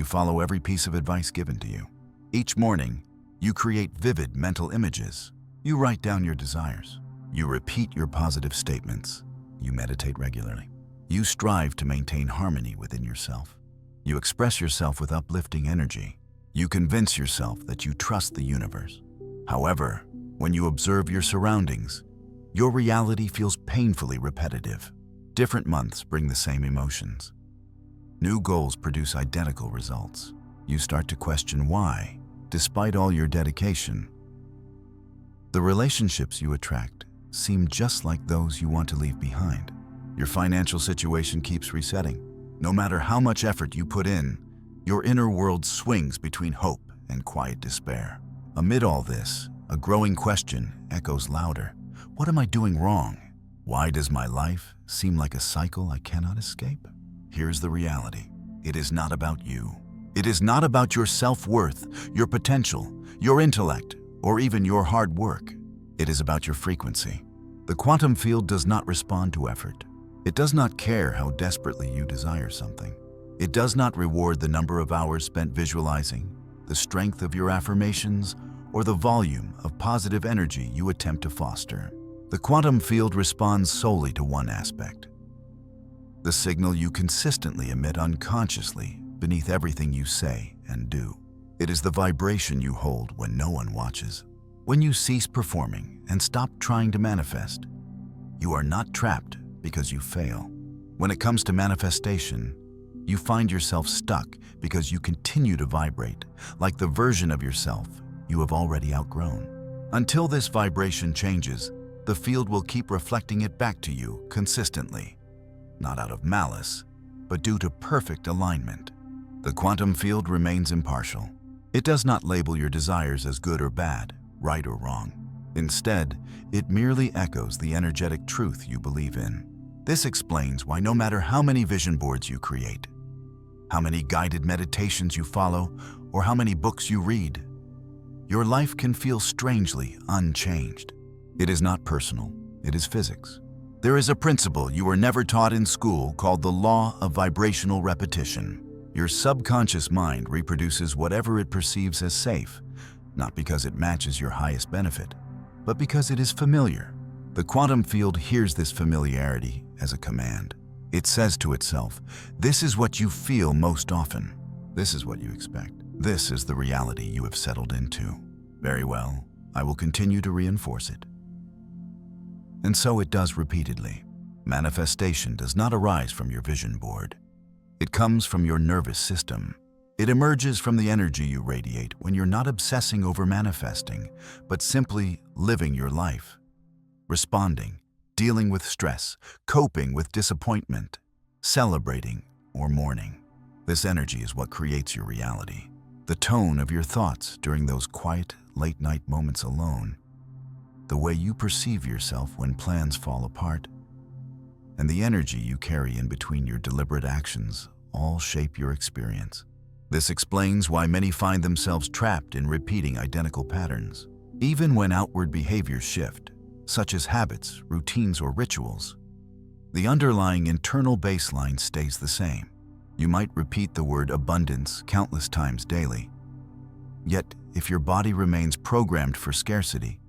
you follow every piece of advice given to you. Each morning, you create vivid mental images. You write down your desires. You repeat your positive statements. You meditate regularly. You strive to maintain harmony within yourself. You express yourself with uplifting energy. You convince yourself that you trust the universe. However, when you observe your surroundings, your reality feels painfully repetitive. Different months bring the same emotions. New goals produce identical results. You start to question why, despite all your dedication. The relationships you attract seem just like those you want to leave behind. Your financial situation keeps resetting. No matter how much effort you put in, your inner world swings between hope and quiet despair. Amid all this, a growing question echoes louder. What am I doing wrong? Why does my life seem like a cycle I cannot escape? Here's the reality. It is not about you. It is not about your self-worth, your potential, your intellect, or even your hard work. It is about your frequency. The quantum field does not respond to effort. It does not care how desperately you desire something. It does not reward the number of hours spent visualizing, the strength of your affirmations, or the volume of positive energy you attempt to foster. The quantum field responds solely to one aspect: the signal you consistently emit unconsciously beneath everything you say and do. It is the vibration you hold when no one watches. When you cease performing and stop trying to manifest, you are not trapped because you fail. When it comes to manifestation, you find yourself stuck because you continue to vibrate like the version of yourself you have already outgrown. Until this vibration changes, the field will keep reflecting it back to you consistently, not out of malice, but due to perfect alignment. The quantum field remains impartial. It does not label your desires as good or bad, right or wrong. Instead, it merely echoes the energetic truth you believe in. This explains why no matter how many vision boards you create, how many guided meditations you follow, or how many books you read, your life can feel strangely unchanged. It is not personal, it is physics. There is a principle you were never taught in school called the law of vibrational repetition. Your subconscious mind reproduces whatever it perceives as safe, not because it matches your highest benefit, but because it is familiar. The quantum field hears this familiarity as a command. It says to itself, this is what you feel most often. This is what you expect. This is the reality you have settled into. Very well, I will continue to reinforce it. And so it does repeatedly. Manifestation does not arise from your vision board. It comes from your nervous system. It emerges from the energy you radiate when you're not obsessing over manifesting, but simply living your life. Responding, dealing with stress, coping with disappointment, celebrating or mourning. This energy is what creates your reality. The tone of your thoughts during those quiet, late-night moments alone, the way you perceive yourself when plans fall apart, and the energy you carry in between your deliberate actions all shape your experience. This explains why many find themselves trapped in repeating identical patterns. Even when outward behaviors shift, such as habits, routines, or rituals, the underlying internal baseline stays the same. You might repeat the word abundance countless times daily. Yet, if your body remains programmed for scarcity,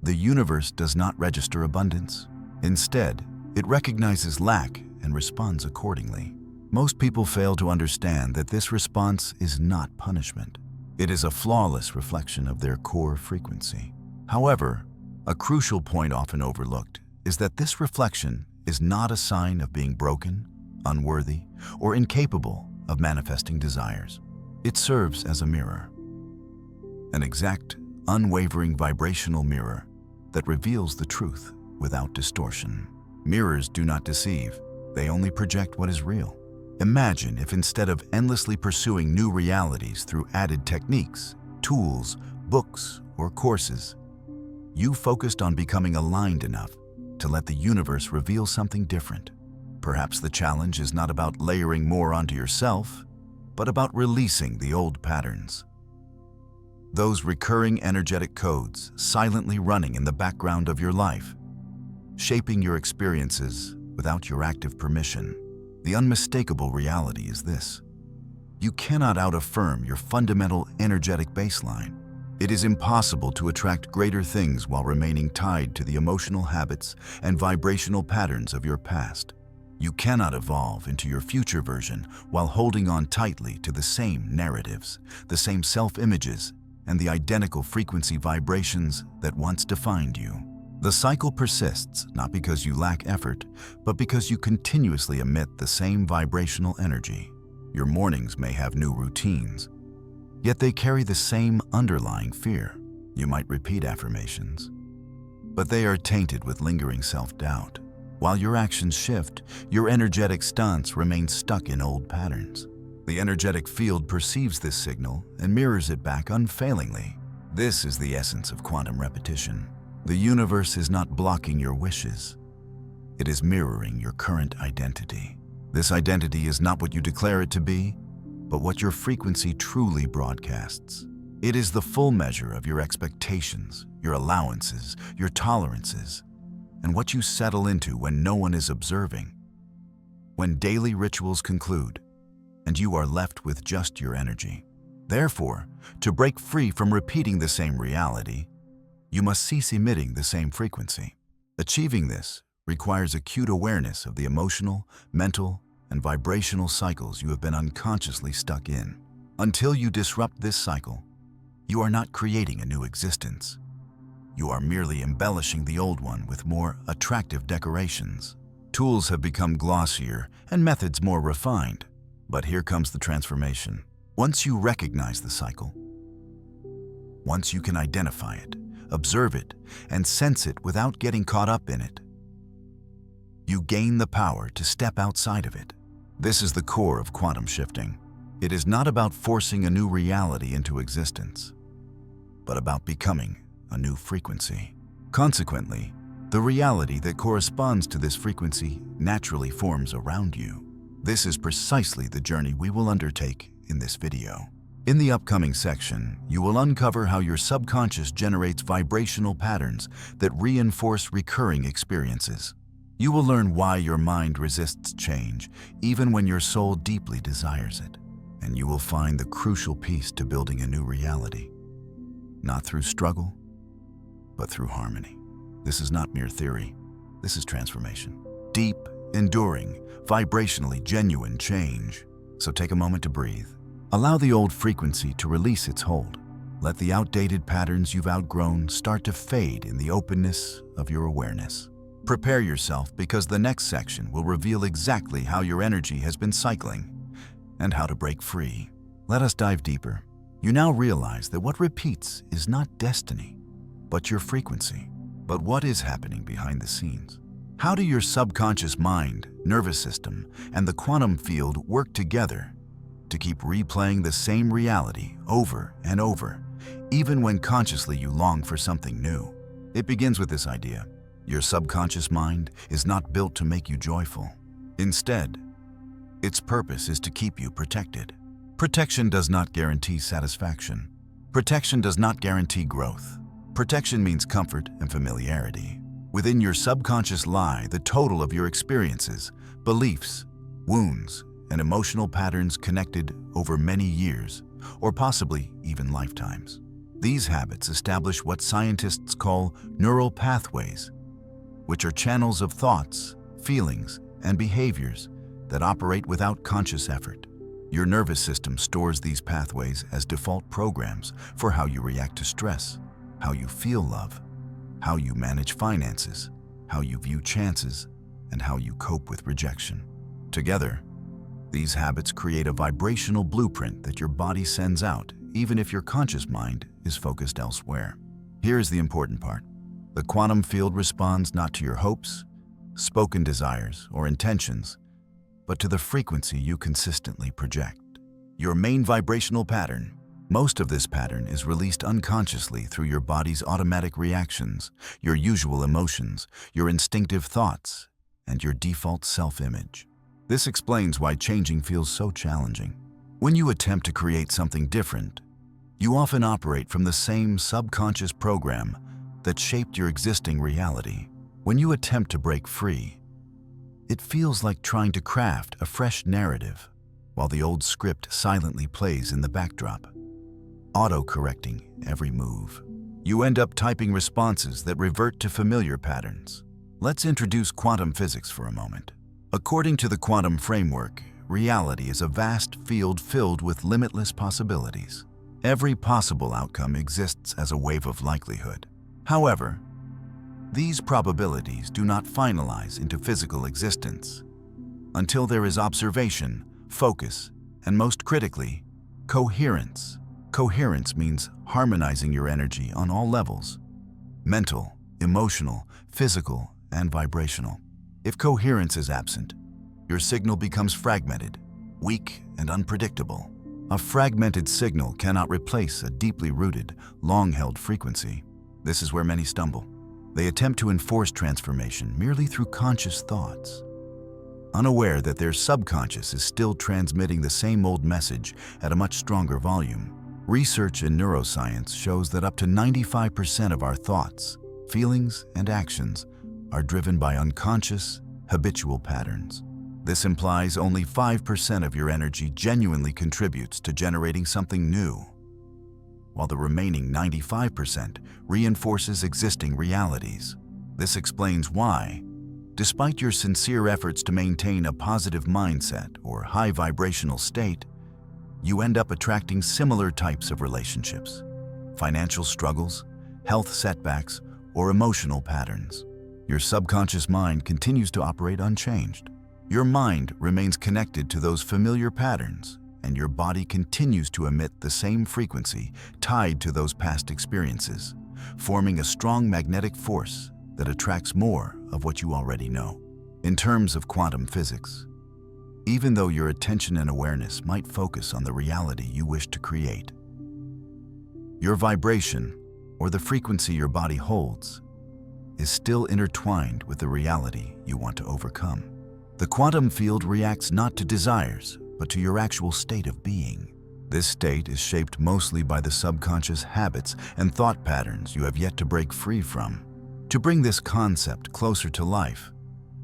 the universe does not register abundance. Instead, it recognizes lack and responds accordingly. Most people fail to understand that this response is not punishment. It is a flawless reflection of their core frequency. However, a crucial point often overlooked is that this reflection is not a sign of being broken, unworthy, or incapable of manifesting desires. It serves as a mirror, an exact, unwavering vibrational mirror that reveals the truth without distortion. Mirrors do not deceive, they only project what is real. Imagine if instead of endlessly pursuing new realities through added techniques, tools, books, or courses, you focused on becoming aligned enough to let the universe reveal something different. Perhaps the challenge is not about layering more onto yourself, but about releasing the old patterns. Those recurring energetic codes silently running in the background of your life, shaping your experiences without your active permission. The unmistakable reality is this: You cannot out-affirm your fundamental energetic baseline. It is impossible to attract greater things while remaining tied to the emotional habits and vibrational patterns of your past. You cannot evolve into your future version while holding on tightly to the same narratives, the same self-images, and the identical frequency vibrations that once defined you. The cycle persists not because you lack effort, but because you continuously emit the same vibrational energy. Your mornings may have new routines, yet they carry the same underlying fear. You might repeat affirmations, but they are tainted with lingering self-doubt. While your actions shift, your energetic stance remains stuck in old patterns. The energetic field perceives this signal and mirrors it back unfailingly. This is the essence of quantum repetition. The universe is not blocking your wishes. It is mirroring your current identity. This identity is not what you declare it to be, but what your frequency truly broadcasts. It is the full measure of your expectations, your allowances, your tolerances, and what you settle into when no one is observing. When daily rituals conclude, and you are left with just your energy. Therefore, to break free from repeating the same reality, you must cease emitting the same frequency. Achieving this requires acute awareness of the emotional, mental, and vibrational cycles you have been unconsciously stuck in. Until you disrupt this cycle, you are not creating a new existence. You are merely embellishing the old one with more attractive decorations. Tools have become glossier and methods more refined. But here comes the transformation. Once you recognize the cycle, once you can identify it, observe it, and sense it without getting caught up in it, you gain the power to step outside of it. This is the core of quantum shifting. It is not about forcing a new reality into existence, but about becoming a new frequency. Consequently, the reality that corresponds to this frequency naturally forms around you. This is precisely the journey we will undertake in this video. In the upcoming section, you will uncover how your subconscious generates vibrational patterns that reinforce recurring experiences. You will learn why your mind resists change, even when your soul deeply desires it. And you will find the crucial piece to building a new reality. Not through struggle, but through harmony. This is not mere theory. This is transformation. Deep, enduring, vibrationally genuine change. So take a moment to breathe. Allow the old frequency to release its hold. Let the outdated patterns you've outgrown start to fade in the openness of your awareness. Prepare yourself, because the next section will reveal exactly how your energy has been cycling and how to break free. Let us dive deeper. You now realize that what repeats is not destiny, but your frequency. But what is happening behind the scenes? How do your subconscious mind, nervous system, and the quantum field work together to keep replaying the same reality over and over, even when consciously you long for something new? It begins with this idea. Your subconscious mind is not built to make you joyful. Instead, its purpose is to keep you protected. Protection does not guarantee satisfaction. Protection does not guarantee growth. Protection means comfort and familiarity. Within your subconscious lie the total of your experiences, beliefs, wounds, and emotional patterns connected over many years, or possibly even lifetimes. These habits establish what scientists call neural pathways, which are channels of thoughts, feelings, and behaviors that operate without conscious effort. Your nervous system stores these pathways as default programs for how you react to stress, how you feel love, how you manage finances, how you view chances, and how you cope with rejection. Together, these habits create a vibrational blueprint that your body sends out, even if your conscious mind is focused elsewhere. Here's the important part. The quantum field responds not to your hopes, spoken desires, or intentions, but to the frequency you consistently project. Your main vibrational pattern. Most of this pattern is released unconsciously through your body's automatic reactions, your usual emotions, your instinctive thoughts, and your default self-image. This explains why changing feels so challenging. When you attempt to create something different, you often operate from the same subconscious program that shaped your existing reality. When you attempt to break free, it feels like trying to craft a fresh narrative, while the old script silently plays in the backdrop, auto-correcting every move. You end up typing responses that revert to familiar patterns. Let's introduce quantum physics for a moment. According to the quantum framework, reality is a vast field filled with limitless possibilities. Every possible outcome exists as a wave of likelihood. However, these probabilities do not finalize into physical existence until there is observation, focus, and most critically, coherence. Coherence means harmonizing your energy on all levels: mental, emotional, physical, and vibrational. If coherence is absent, your signal becomes fragmented, weak, and unpredictable. A fragmented signal cannot replace a deeply rooted, long-held frequency. This is where many stumble. They attempt to enforce transformation merely through conscious thoughts, unaware that their subconscious is still transmitting the same old message at a much stronger volume. Research in neuroscience shows that up to 95% of our thoughts, feelings, and actions are driven by unconscious, habitual patterns. This implies only 5% of your energy genuinely contributes to generating something new, while the remaining 95% reinforces existing realities. This explains why, despite your sincere efforts to maintain a positive mindset or high vibrational state, you end up attracting similar types of relationships, financial struggles, health setbacks, or emotional patterns. Your subconscious mind continues to operate unchanged. Your mind remains connected to those familiar patterns, and your body continues to emit the same frequency tied to those past experiences, forming a strong magnetic force that attracts more of what you already know. In terms of quantum physics, even though your attention and awareness might focus on the reality you wish to create, your vibration, or the frequency your body holds, is still intertwined with the reality you want to overcome. The quantum field reacts not to desires, but to your actual state of being. This state is shaped mostly by the subconscious habits and thought patterns you have yet to break free from. To bring this concept closer to life,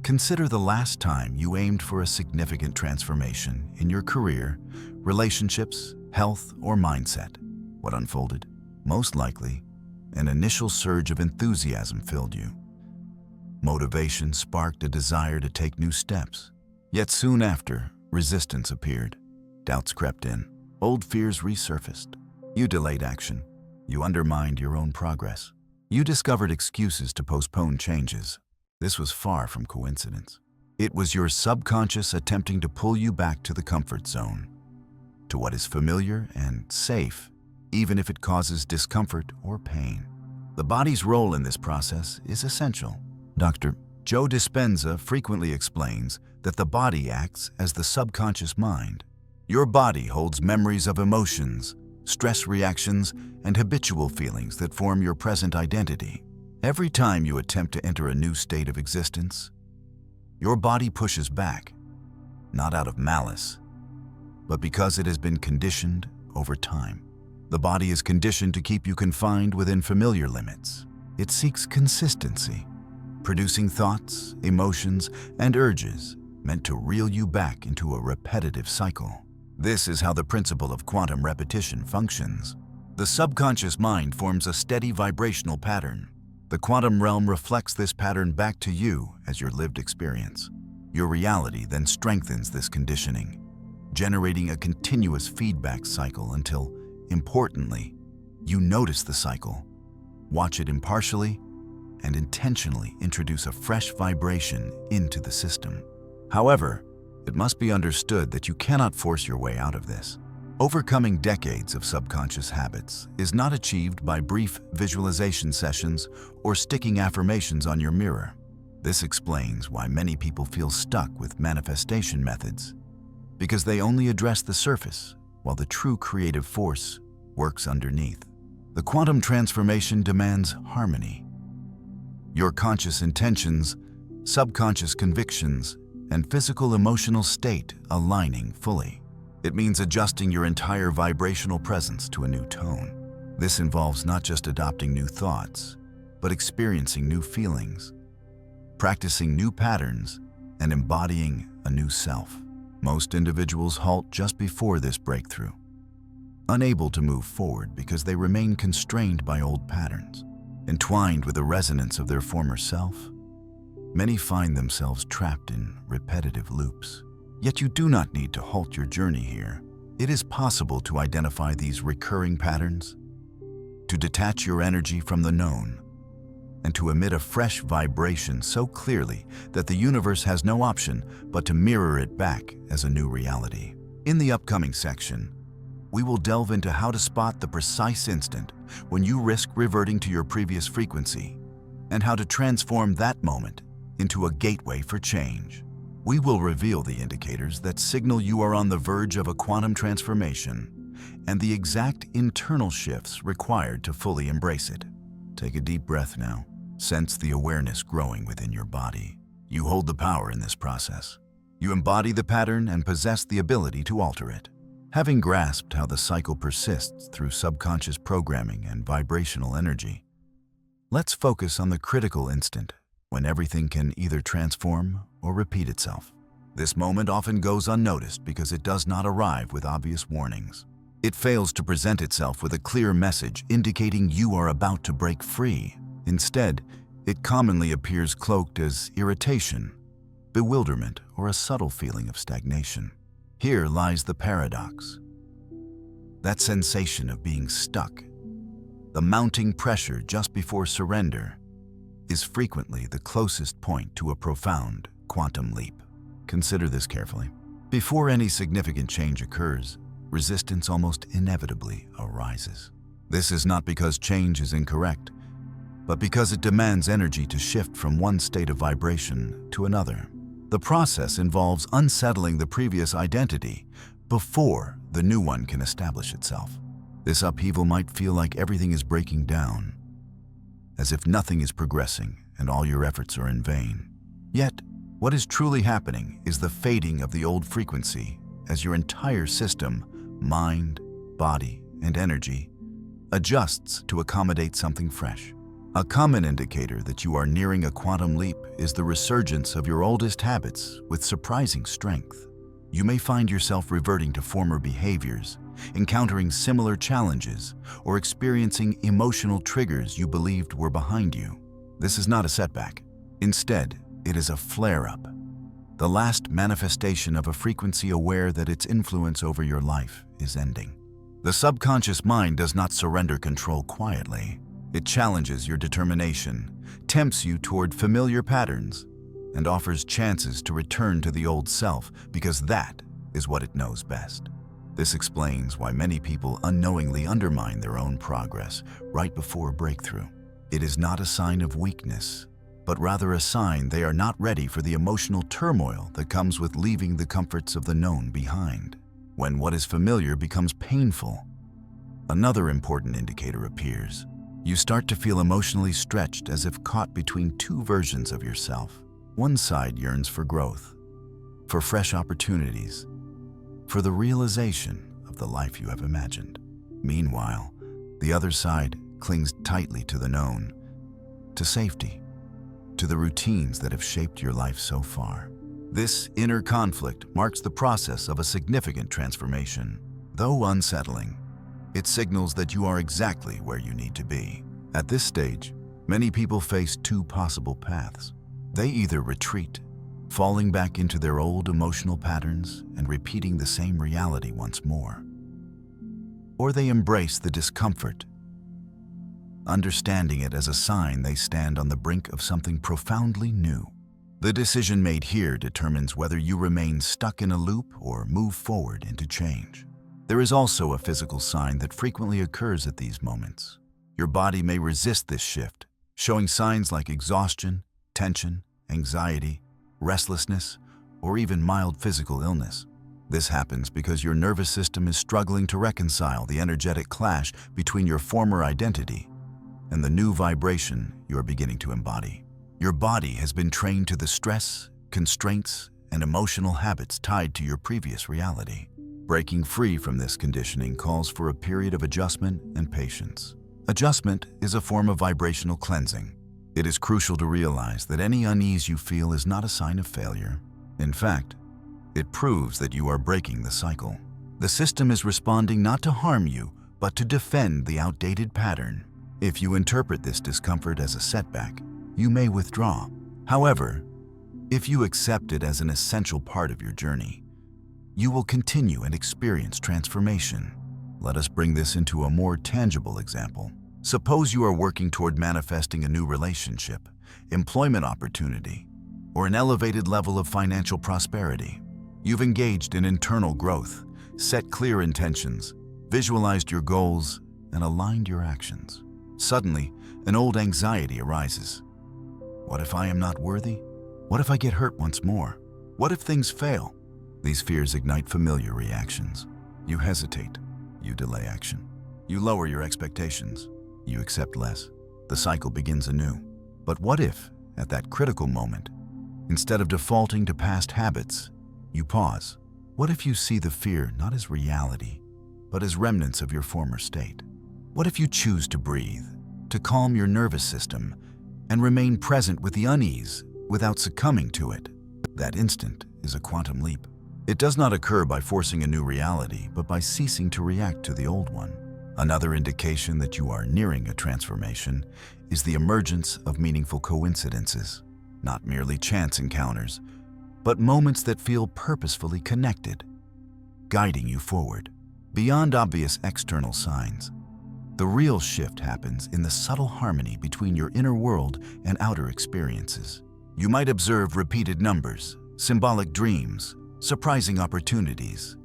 consider the last time you aimed for a significant transformation in your career, relationships, health, or mindset. What unfolded? Most likely, an initial surge of enthusiasm filled you. Motivation sparked a desire to take new steps. Yet soon after, resistance appeared. Doubts crept in. Old fears resurfaced. You delayed action. You undermined your own progress. You discovered excuses to postpone changes. This was far from coincidence. It was your subconscious attempting to pull you back to the comfort zone, to what is familiar and safe, even if it causes discomfort or pain. The body's role in this process is essential. Dr. Joe Dispenza frequently explains that the body acts as the subconscious mind. Your body holds memories of emotions, stress reactions, and habitual feelings that form your present identity. Every time you attempt to enter a new state of existence, your body pushes back, not out of malice, but because it has been conditioned over time. The body is conditioned to keep you confined within familiar limits. It seeks consistency, producing thoughts, emotions, and urges meant to reel you back into a repetitive cycle. This is how the principle of quantum repetition functions. The subconscious mind forms a steady vibrational pattern. The quantum realm reflects this pattern back to you as your lived experience. Your reality then strengthens this conditioning, generating a continuous feedback cycle until, importantly, you notice the cycle, watch it impartially, and intentionally introduce a fresh vibration into the system. However, it must be understood that you cannot force your way out of this. Overcoming decades of subconscious habits is not achieved by brief visualization sessions or sticking affirmations on your mirror. This explains why many people feel stuck with manifestation methods, because they only address the surface, while the true creative force works underneath. The quantum transformation demands harmony. Your conscious intentions, subconscious convictions, and physical emotional state aligning fully. It means adjusting your entire vibrational presence to a new tone. This involves not just adopting new thoughts, but experiencing new feelings, practicing new patterns, and embodying a new self. Most individuals halt just before this breakthrough, unable to move forward because they remain constrained by old patterns, entwined with the resonance of their former self. Many find themselves trapped in repetitive loops. Yet you do not need to halt your journey here. It is possible to identify these recurring patterns, to detach your energy from the known, and to emit a fresh vibration so clearly that the universe has no option but to mirror it back as a new reality. In the upcoming section, we will delve into how to spot the precise instant when you risk reverting to your previous frequency, and how to transform that moment into a gateway for change. We will reveal the indicators that signal you are on the verge of a quantum transformation and the exact internal shifts required to fully embrace it. Take a deep breath now. Sense the awareness growing within your body. You hold the power in this process. You embody the pattern and possess the ability to alter it. Having grasped how the cycle persists through subconscious programming and vibrational energy, let's focus on the critical instant when everything can either transform or repeat itself. This moment often goes unnoticed because it does not arrive with obvious warnings. It fails to present itself with a clear message indicating you are about to break free. Instead, it commonly appears cloaked as irritation, bewilderment, or a subtle feeling of stagnation. Here lies the paradox. That sensation of being stuck, the mounting pressure just before surrender, is frequently the closest point to a profound quantum leap. Consider this carefully. Before any significant change occurs, resistance almost inevitably arises. This is not because change is incorrect, but because it demands energy to shift from one state of vibration to another. The process involves unsettling the previous identity before the new one can establish itself. This upheaval might feel like everything is breaking down, as if nothing is progressing and all your efforts are in vain. Yet, what is truly happening is the fading of the old frequency as your entire system, mind, body, and energy, adjusts to accommodate something fresh. A common indicator that you are nearing a quantum leap is the resurgence of your oldest habits with surprising strength. You may find yourself reverting to former behaviors, encountering similar challenges, or experiencing emotional triggers you believed were behind you. This is not a setback. Instead, it is a flare-up, the last manifestation of a frequency aware that its influence over your life is ending. The subconscious mind does not surrender control quietly. It challenges your determination, tempts you toward familiar patterns, and offers chances to return to the old self because that is what it knows best. This explains why many people unknowingly undermine their own progress right before a breakthrough. It is not a sign of weakness, but rather a sign they are not ready for the emotional turmoil that comes with leaving the comforts of the known behind. When what is familiar becomes painful, another important indicator appears. You start to feel emotionally stretched as if caught between two versions of yourself. One side yearns for growth, for fresh opportunities, for the realization of the life you have imagined. Meanwhile, the other side clings tightly to the known, to safety, to the routines that have shaped your life so far. This inner conflict marks the process of a significant transformation. Though unsettling, it signals that you are exactly where you need to be. At this stage, many people face two possible paths. They either retreat, falling back into their old emotional patterns and repeating the same reality once more, or they embrace the discomfort, understanding it as a sign they stand on the brink of something profoundly new. The decision made here determines whether you remain stuck in a loop or move forward into change. There is also a physical sign that frequently occurs at these moments. Your body may resist this shift, showing signs like exhaustion, tension, anxiety, restlessness, or even mild physical illness. This happens because your nervous system is struggling to reconcile the energetic clash between your former identity and the new vibration you are beginning to embody. Your body has been trained to the stress, constraints, and emotional habits tied to your previous reality. Breaking free from this conditioning calls for a period of adjustment and patience. Adjustment is a form of vibrational cleansing. It is crucial to realize that any unease you feel is not a sign of failure. In fact, It proves that you are breaking the cycle. The system is responding not to harm you, but to defend the outdated pattern. If you interpret this discomfort as a setback, you may withdraw. However, if you accept it as an essential part of your journey, you will continue and experience transformation. Let us bring this into a more tangible example. Suppose you are working toward manifesting a new relationship, employment opportunity, or an elevated level of financial prosperity. You've engaged in internal growth, set clear intentions, visualized your goals, and aligned your actions. Suddenly, an old anxiety arises. What if I am not worthy? What if I get hurt once more? What if things fail? These fears ignite familiar reactions. You hesitate. You delay action. You lower your expectations. You accept less. The cycle begins anew. But what if, at that critical moment, instead of defaulting to past habits, you pause? What if you see the fear not as reality, but as remnants of your former state? What if you choose to breathe, to calm your nervous system, and remain present with the unease without succumbing to it? That instant is a quantum leap. It does not occur by forcing a new reality, but by ceasing to react to the old one. Another indication that you are nearing a transformation is the emergence of meaningful coincidences, not merely chance encounters, but moments that feel purposefully connected, guiding you forward. Beyond obvious external signs, the real shift happens in the subtle harmony between your inner world and outer experiences. You might observe repeated numbers, symbolic dreams, surprising opportunities,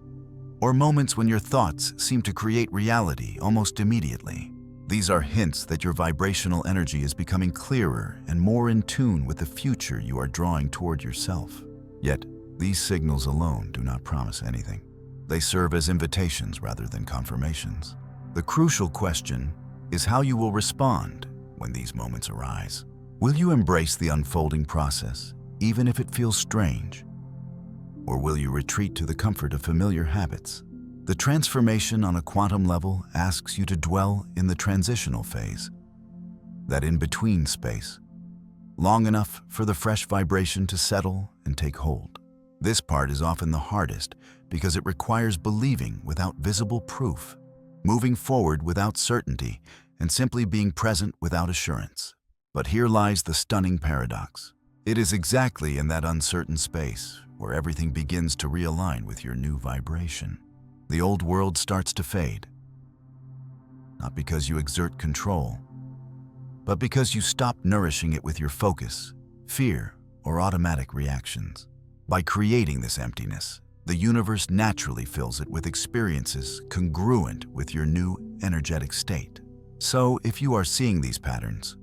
or moments when your thoughts seem to create reality almost immediately. These are hints that your vibrational energy is becoming clearer and more in tune with the future you are drawing toward yourself. Yet, these signals alone do not promise anything. They serve as invitations rather than confirmations. The crucial question is how you will respond when these moments arise. Will you embrace the unfolding process, even if it feels strange? Or will you retreat to the comfort of familiar habits? The transformation on a quantum level asks you to dwell in the transitional phase, that in-between space, long enough for the fresh vibration to settle and take hold. This part is often the hardest because it requires believing without visible proof, moving forward without certainty, and simply being present without assurance. But here lies the stunning paradox. It is exactly in that uncertain space where everything begins to realign with your new vibration. The old world starts to fade, not because you exert control, but because you stop nourishing it with your focus, fear, or automatic reactions. By creating this emptiness, the universe naturally fills it with experiences congruent with your new energetic state. So, if you are seeing these patterns,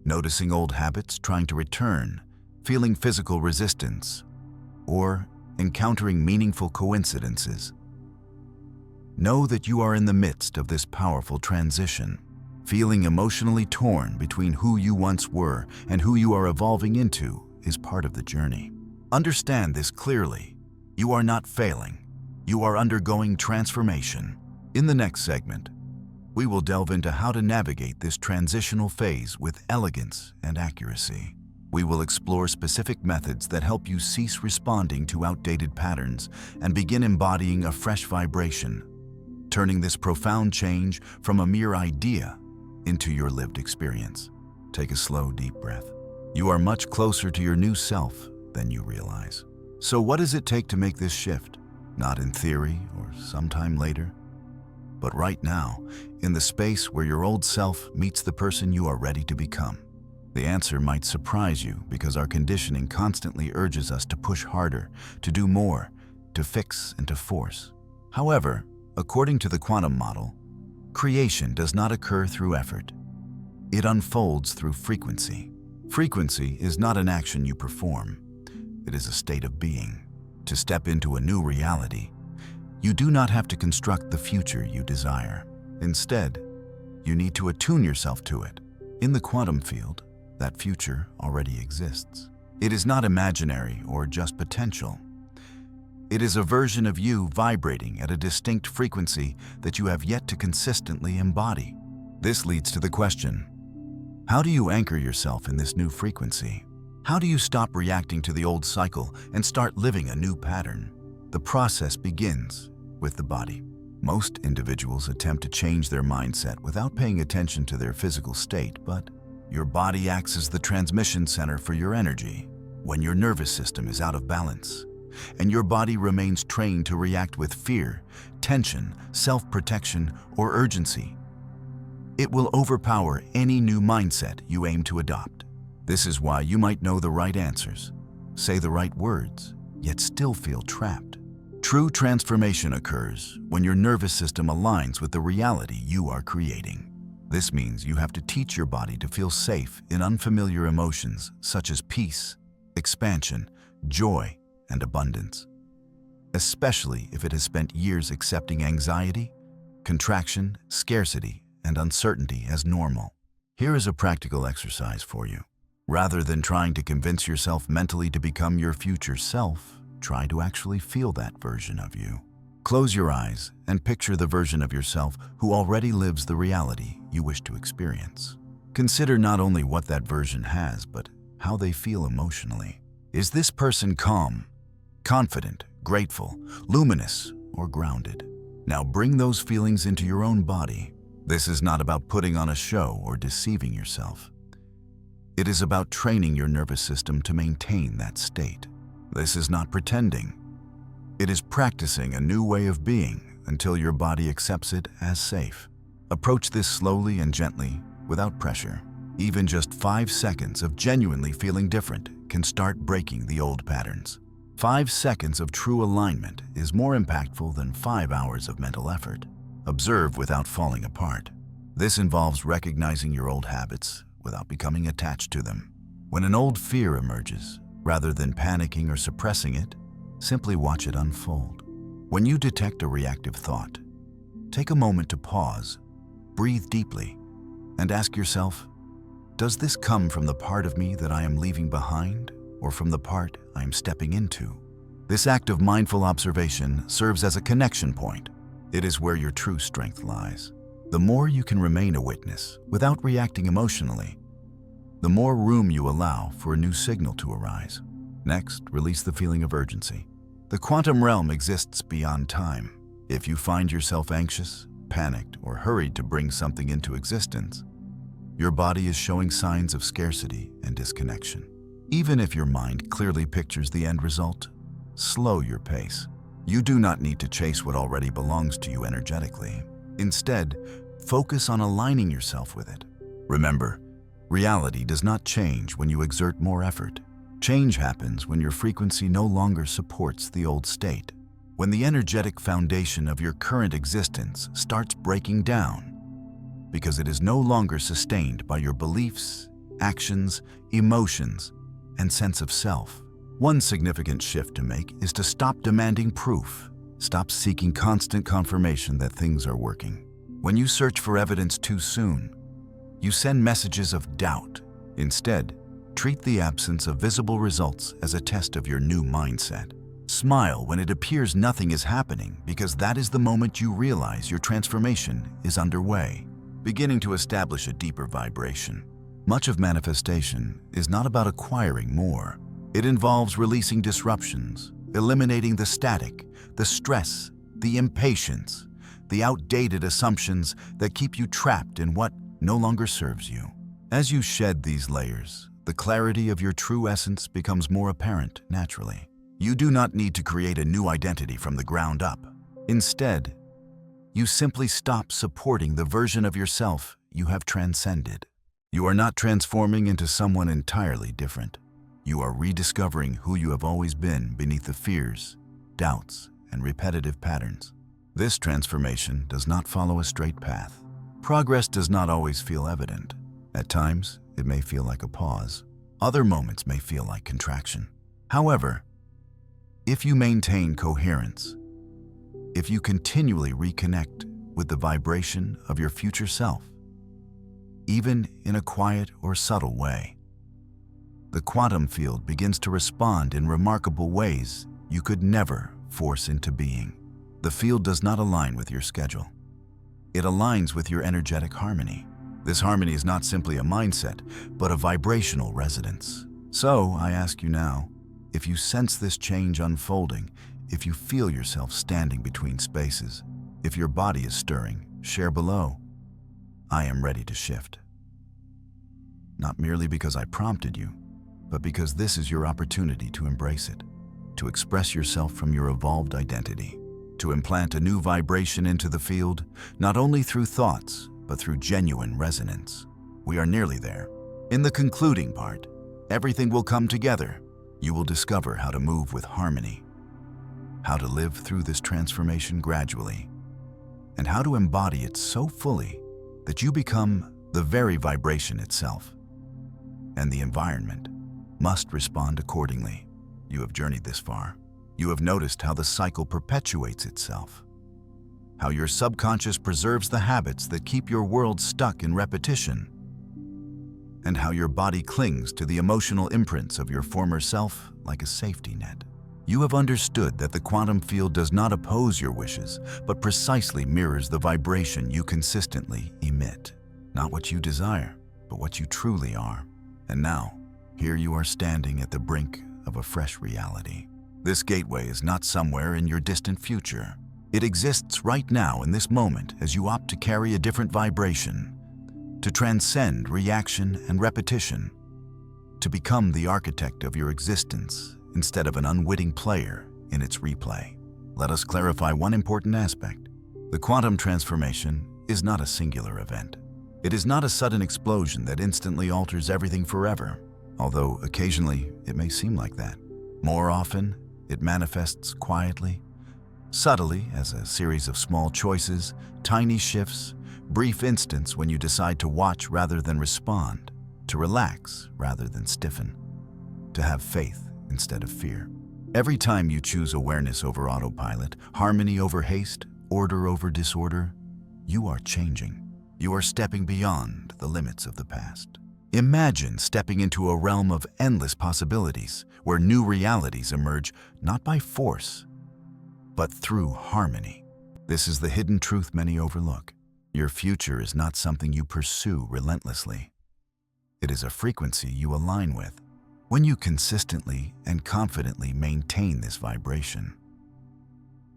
noticing old habits trying to return, feeling physical resistance, or encountering meaningful coincidences, know that you are in the midst of this powerful transition. Feeling emotionally torn between who you once were and who you are evolving into is part of the journey. Understand this clearly. You are not failing. You are undergoing transformation. In the next segment, we will delve into how to navigate this transitional phase with elegance and accuracy. We will explore specific methods that help you cease responding to outdated patterns and begin embodying a fresh vibration, turning this profound change from a mere idea into your lived experience. Take a slow, deep breath. You are much closer to your new self than you realize. So what does it take to make this shift? Not in theory or sometime later, but right now, in the space where your old self meets the person you are ready to become. The answer might surprise you because our conditioning constantly urges us to push harder, to do more, to fix and to force. However, according to the quantum model, creation does not occur through effort. It unfolds through frequency. Frequency is not an action you perform. It is a state of being. To step into a new reality, you do not have to construct the future you desire. Instead, you need to attune yourself to it. In the quantum field, that future already exists. It is not imaginary or just potential. It is a version of you vibrating at a distinct frequency that you have yet to consistently embody. This leads to the question, how do you anchor yourself in this new frequency? How do you stop reacting to the old cycle and start living a new pattern? The process begins with the body. Most individuals attempt to change their mindset without paying attention to their physical state, but your body acts as the transmission center for your energy. When your nervous system is out of balance, and your body remains trained to react with fear, tension, self-protection, or urgency, it will overpower any new mindset you aim to adopt. This is why you might know the right answers, say the right words, yet still feel trapped. True transformation occurs when your nervous system aligns with the reality you are creating. This means you have to teach your body to feel safe in unfamiliar emotions such as peace, expansion, joy, and abundance, especially if it has spent years accepting anxiety, contraction, scarcity, and uncertainty as normal. Here is a practical exercise for you. Rather than trying to convince yourself mentally to become your future self, try to actually feel that version of you. Close your eyes and picture the version of yourself who already lives the reality you wish to experience. Consider not only what that version has, but how they feel emotionally. Is this person calm, confident, grateful, luminous, or grounded? Now bring those feelings into your own body. This is not about putting on a show or deceiving yourself. It is about training your nervous system to maintain that state. This is not pretending. It is practicing a new way of being until your body accepts it as safe. Approach this slowly and gently, without pressure. Even just 5 seconds of genuinely feeling different can start breaking the old patterns. 5 seconds of true alignment is more impactful than 5 hours of mental effort. Observe without falling apart. This involves recognizing your old habits without becoming attached to them. When an old fear emerges, rather than panicking or suppressing it, simply watch it unfold. When you detect a reactive thought, take a moment to pause, breathe deeply, and ask yourself, does this come from the part of me that I am leaving behind, or from the part I am stepping into? This act of mindful observation serves as a connection point. It is where your true strength lies. The more you can remain a witness without reacting emotionally, the more room you allow for a new signal to arise. Next, release the feeling of urgency. The quantum realm exists beyond time. If you find yourself anxious, panicked, or hurried to bring something into existence, your body is showing signs of scarcity and disconnection. Even if your mind clearly pictures the end result, slow your pace. You do not need to chase what already belongs to you energetically. Instead, focus on aligning yourself with it. Remember, reality does not change when you exert more effort. Change happens when your frequency no longer supports the old state. When the energetic foundation of your current existence starts breaking down, because it is no longer sustained by your beliefs, actions, emotions, and sense of self. One significant shift to make is to stop demanding proof. Stop seeking constant confirmation that things are working. When you search for evidence too soon, you send messages of doubt. Instead, treat the absence of visible results as a test of your new mindset. Smile when it appears nothing is happening, because that is the moment you realize your transformation is underway, beginning to establish a deeper vibration. Much of manifestation is not about acquiring more. It involves releasing disruptions, eliminating the static, the stress, the impatience, the outdated assumptions that keep you trapped in what no longer serves you. As you shed these layers, the clarity of your true essence becomes more apparent naturally. You do not need to create a new identity from the ground up. Instead, you simply stop supporting the version of yourself you have transcended. You are not transforming into someone entirely different. You are rediscovering who you have always been beneath the fears, doubts, and repetitive patterns. This transformation does not follow a straight path. Progress does not always feel evident. At times, it may feel like a pause. Other moments may feel like contraction. However, if you maintain coherence, if you continually reconnect with the vibration of your future self, even in a quiet or subtle way, the quantum field begins to respond in remarkable ways you could never force into being. The field does not align with your schedule. It aligns with your energetic harmony. This harmony is not simply a mindset, but a vibrational resonance. So, I ask you now, if you sense this change unfolding, If you feel yourself standing between spaces, if your body is stirring, share below. I am ready to shift. Not merely because I prompted you, but because this is your opportunity to embrace it, to express yourself from your evolved identity, to implant a new vibration into the field, not only through thoughts, but through genuine resonance. We are nearly there. In the concluding part, everything will come together. You will discover how to move with harmony, how to live through this transformation gradually, and how to embody it so fully that you become the very vibration itself. And the environment must respond accordingly. You have journeyed this far. You have noticed how the cycle perpetuates itself, how your subconscious preserves the habits that keep your world stuck in repetition, and how your body clings to the emotional imprints of your former self like a safety net. You have understood that the quantum field does not oppose your wishes, but precisely mirrors the vibration you consistently emit. Not what you desire, but what you truly are. And now, here you are standing at the brink of a fresh reality. This gateway is not somewhere in your distant future. It exists right now in this moment as you opt to carry a different vibration, to transcend reaction and repetition, to become the architect of your existence instead of an unwitting player in its replay. Let us clarify one important aspect. The quantum transformation is not a singular event. It is not a sudden explosion that instantly alters everything forever, although occasionally it may seem like that. More often, it manifests quietly, subtly as a series of small choices, tiny shifts, brief instants when you decide to watch rather than respond, to relax rather than stiffen, to have faith instead of fear. Every time you choose awareness over autopilot, harmony over haste, order over disorder, you are changing. You are stepping beyond the limits of the past. Imagine stepping into a realm of endless possibilities, where new realities emerge not by force, but through harmony. This is the hidden truth many overlook. Your future is not something you pursue relentlessly. It is a frequency you align with. When you consistently and confidently maintain this vibration,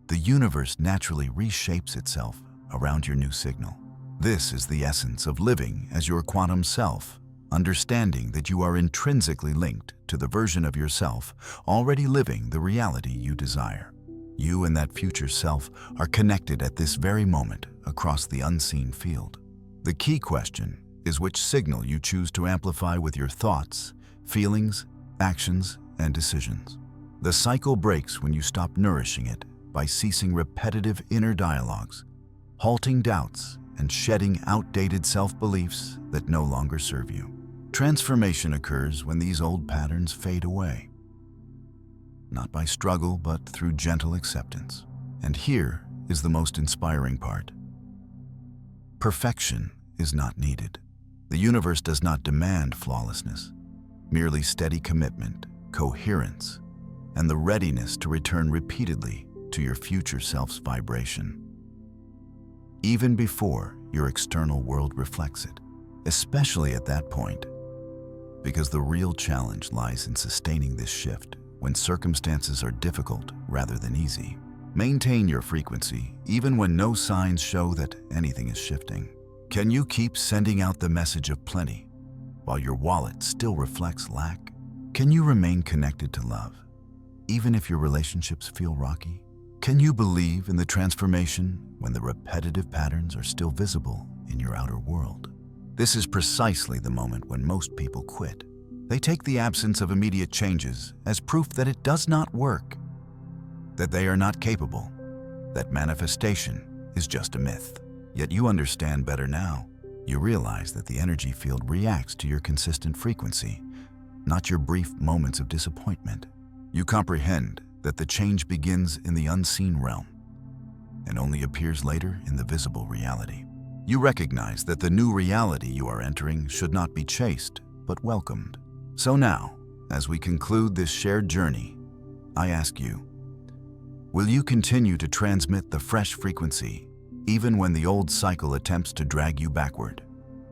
the universe naturally reshapes itself around your new signal. This is the essence of living as your quantum self, understanding that you are intrinsically linked to the version of yourself already living the reality you desire. You and that future self are connected at this very moment across the unseen field. The key question is which signal you choose to amplify with your thoughts, feelings, actions, and decisions. The cycle breaks when you stop nourishing it by ceasing repetitive inner dialogues, halting doubts, and shedding outdated self-beliefs that no longer serve you. Transformation occurs when these old patterns fade away, not by struggle, but through gentle acceptance. And here is the most inspiring part. Perfection is not needed. The universe does not demand flawlessness, merely steady commitment, coherence, and the readiness to return repeatedly to your future self's vibration, even before your external world reflects it, especially at that point, because the real challenge lies in sustaining this shift when circumstances are difficult rather than easy. Maintain your frequency even when no signs show that anything is shifting. Can you keep sending out the message of plenty while your wallet still reflects lack? Can you remain connected to love even if your relationships feel rocky? Can you believe in the transformation when the repetitive patterns are still visible in your outer world? This is precisely the moment when most people quit. They take the absence of immediate changes as proof that it does not work, that they are not capable, that manifestation is just a myth. Yet you understand better now. You realize that the energy field reacts to your consistent frequency, not your brief moments of disappointment. You comprehend that the change begins in the unseen realm and only appears later in the visible reality. You recognize that the new reality you are entering should not be chased, but welcomed. So now, as we conclude this shared journey, I ask you, will you continue to transmit the fresh frequency even when the old cycle attempts to drag you backward?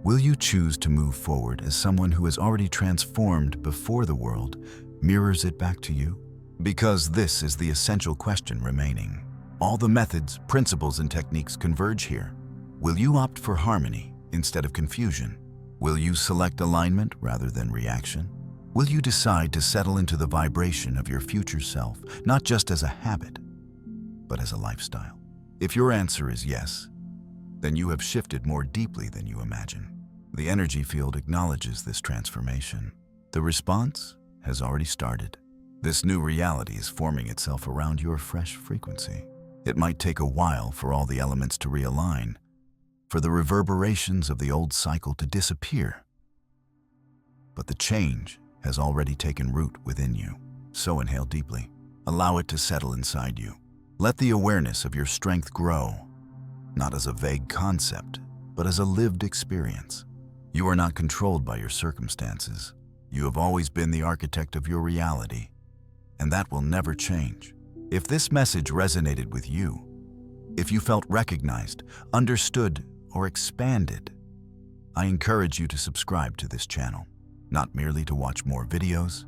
Will you choose to move forward as someone who has already transformed before the world mirrors it back to you? Because this is the essential question remaining. All the methods, principles, and techniques converge here. Will you opt for harmony instead of confusion? Will you select alignment rather than reaction? Will you decide to settle into the vibration of your future self, not just as a habit, but as a lifestyle? If your answer is yes, then you have shifted more deeply than you imagine. The energy field acknowledges this transformation. The response has already started. This new reality is forming itself around your fresh frequency. It might take a while for all the elements to realign, for the reverberations of the old cycle to disappear. But the change has already taken root within you. So inhale deeply. Allow it to settle inside you. Let the awareness of your strength grow, not as a vague concept, but as a lived experience. You are not controlled by your circumstances. You have always been the architect of your reality, and that will never change. If this message resonated with you, if you felt recognized, understood, or expanded, I encourage you to subscribe to this channel, not merely to watch more videos,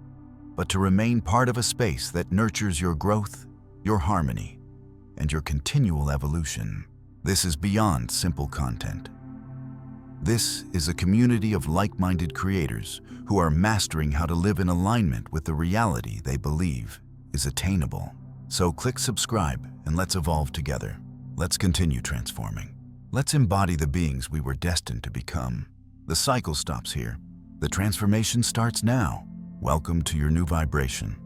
but to remain part of a space that nurtures your growth, your harmony, and your continual evolution. This is beyond simple content. This is a community of like-minded creators who are mastering how to live in alignment with the reality they believe is attainable. So click subscribe and let's evolve together. Let's continue transforming. Let's embody the beings we were destined to become. The cycle stops here. The transformation starts now. Welcome to your new vibration.